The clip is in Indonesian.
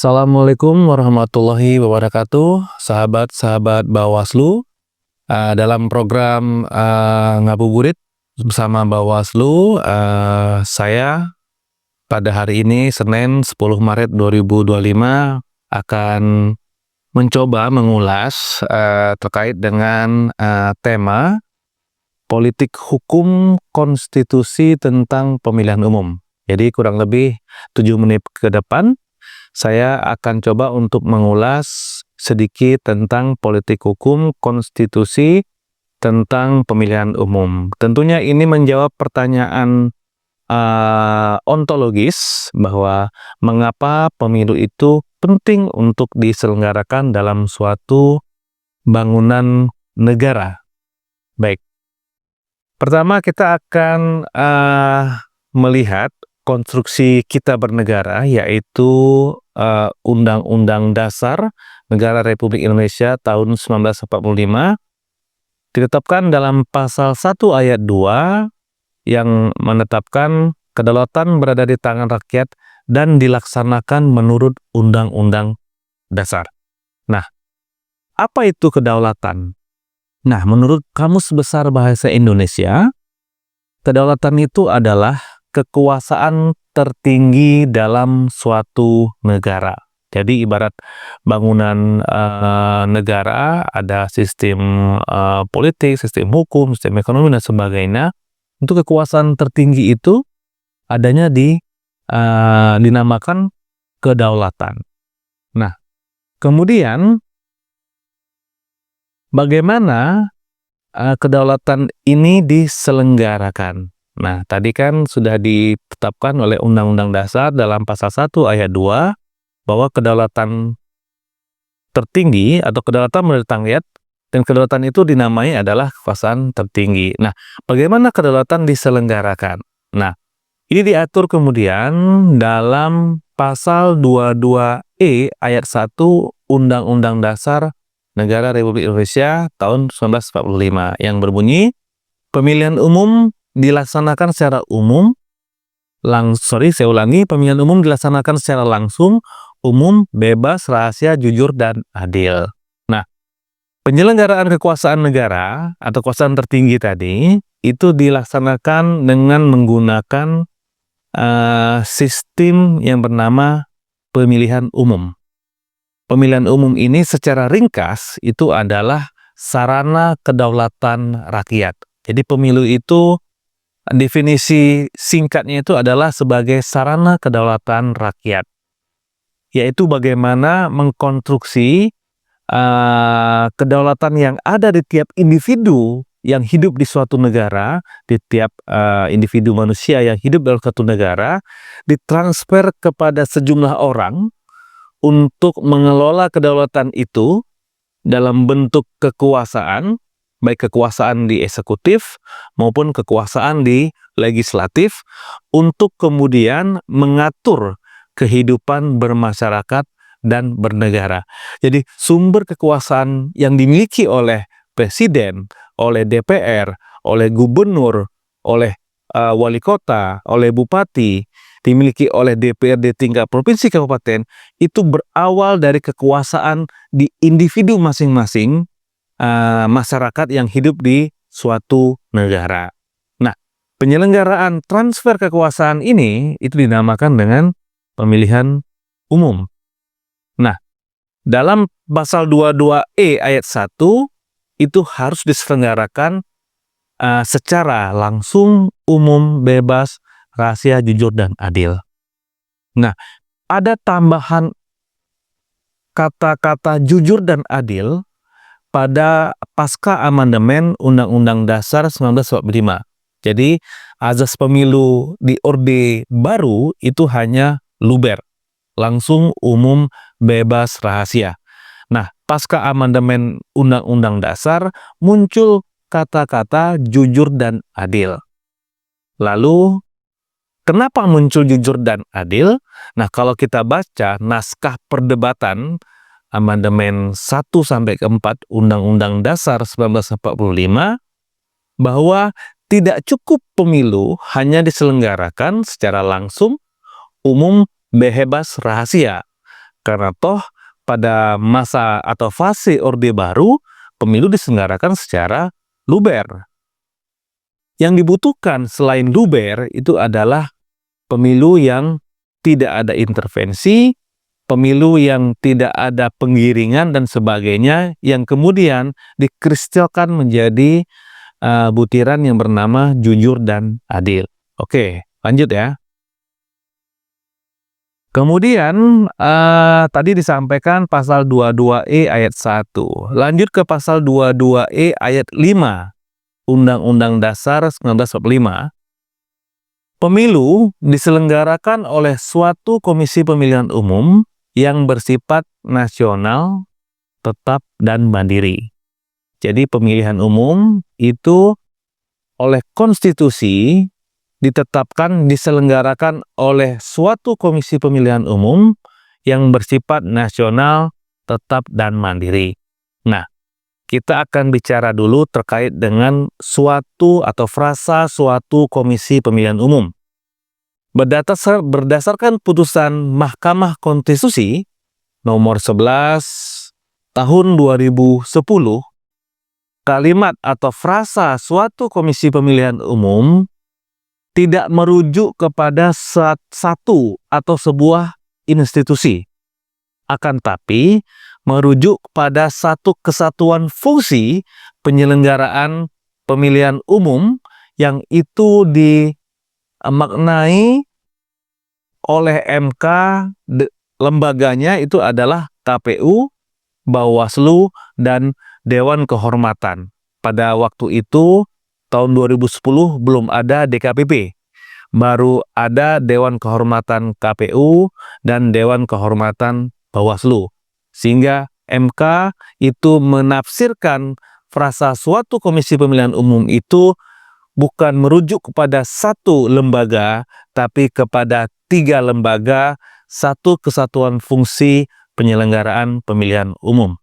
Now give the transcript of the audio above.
Assalamualaikum warahmatullahi wabarakatuh, sahabat-sahabat Bawaslu. Dalam program Ngabuburit bersama Bawaslu, saya pada hari ini Senin 10 Maret 2025 akan mencoba mengulas terkait dengan tema politik hukum konstitusi tentang pemilihan umum. Jadi kurang lebih 7 menit ke depan saya akan coba untuk mengulas sedikit tentang politik hukum konstitusi tentang pemilihan umum. Tentunya ini menjawab pertanyaan ontologis bahwa mengapa pemilu itu penting untuk diselenggarakan dalam suatu bangunan negara. Baik, pertama kita akan melihat konstruksi kita bernegara, yaitu Undang-Undang Dasar Negara Republik Indonesia tahun 1945, ditetapkan dalam pasal 1 ayat 2 yang menetapkan kedaulatan berada di tangan rakyat dan dilaksanakan menurut Undang-Undang Dasar. Nah, apa itu kedaulatan? Nah, menurut Kamus Besar Bahasa Indonesia, kedaulatan itu adalah kekuasaan tertinggi dalam suatu negara. Jadi ibarat bangunan negara, ada sistem politik, sistem hukum, sistem ekonomi, dan sebagainya. Untuk kekuasaan tertinggi itu adanya dinamakan kedaulatan. Nah, kemudian bagaimana kedaulatan ini diselenggarakan? Nah, tadi kan sudah ditetapkan oleh Undang-Undang Dasar dalam pasal 1 ayat 2 bahwa kedaulatan tertinggi atau kedaulatan menurut rakyat, dan kedaulatan itu dinamai adalah kekuasaan tertinggi. Nah, bagaimana kedaulatan diselenggarakan? Nah, ini diatur kemudian dalam pasal 22E ayat 1 Undang-Undang Dasar Negara Republik Indonesia tahun 1945 yang berbunyi, pemilihan umum dilaksanakan secara umum, pemilihan umum dilaksanakan secara langsung, umum, bebas, rahasia, jujur, dan adil. Nah, penyelenggaraan kekuasaan negara atau kekuasaan tertinggi tadi itu dilaksanakan dengan menggunakan sistem yang bernama pemilihan umum. Pemilihan umum ini secara ringkas itu adalah sarana kedaulatan rakyat. Jadi pemilu itu definisi singkatnya itu adalah sebagai sarana kedaulatan rakyat, yaitu bagaimana mengkonstruksi kedaulatan yang ada di tiap individu yang hidup di suatu negara, di tiap individu manusia yang hidup dalam suatu negara, ditransfer kepada sejumlah orang untuk mengelola kedaulatan itu dalam bentuk kekuasaan, baik kekuasaan di eksekutif maupun kekuasaan di legislatif, untuk kemudian mengatur kehidupan bermasyarakat dan bernegara. Jadi sumber kekuasaan yang dimiliki oleh presiden, oleh DPR, oleh gubernur, oleh wali kota, oleh bupati, dimiliki oleh DPRD tingkat provinsi kabupaten, itu berawal dari kekuasaan di individu masing-masing masyarakat yang hidup di suatu negara. Nah, penyelenggaraan transfer kekuasaan ini itu dinamakan dengan pemilihan umum. Nah, dalam pasal 22E ayat 1 itu harus diselenggarakan secara langsung, umum, bebas, rahasia, jujur, dan adil. Nah, ada tambahan kata-kata jujur dan adil pada pasca amandemen Undang-Undang Dasar 1945. Jadi azas pemilu di Orde Baru itu hanya luber, langsung, umum, bebas, rahasia. Nah, pasca amandemen Undang-Undang Dasar muncul kata-kata jujur dan adil. Lalu kenapa muncul jujur dan adil? Nah, kalau kita baca naskah perdebatan amandemen 1-4 Undang-Undang Dasar 1945, bahwa tidak cukup pemilu hanya diselenggarakan secara langsung, umum, bebas, rahasia. Karena toh pada masa atau fase Orde Baru, pemilu diselenggarakan secara luber. Yang dibutuhkan selain luber itu adalah pemilu yang tidak ada intervensi, pemilu yang tidak ada penggiringan dan sebagainya, yang kemudian dikristalkan menjadi butiran yang bernama jujur dan adil. Oke, lanjut ya. Kemudian tadi disampaikan pasal 22E ayat 1. Lanjut ke pasal 22E ayat 5 Undang-Undang Dasar 1945. Pemilu diselenggarakan oleh suatu komisi pemilihan umum yang bersifat nasional, tetap, dan mandiri. Jadi pemilihan umum itu oleh konstitusi ditetapkan diselenggarakan oleh suatu komisi pemilihan umum yang bersifat nasional, tetap, dan mandiri. Nah, kita akan bicara dulu terkait dengan suatu atau frasa suatu komisi pemilihan umum. Berdasarkan putusan Mahkamah Konstitusi nomor 11 tahun 2010, kalimat atau frasa suatu komisi pemilihan umum tidak merujuk kepada satu atau sebuah institusi, akan tapi merujuk pada satu kesatuan fungsi penyelenggaraan pemilihan umum yang itu dimaknai oleh MK, lembaganya itu adalah KPU, Bawaslu, dan Dewan Kehormatan. Pada waktu itu tahun 2010 belum ada DKPP, baru ada Dewan Kehormatan KPU dan Dewan Kehormatan Bawaslu. Sehingga MK itu menafsirkan frasa suatu komisi pemilihan umum itu bukan merujuk kepada satu lembaga, tapi kepada 3 lembaga, satu kesatuan fungsi penyelenggaraan pemilihan umum.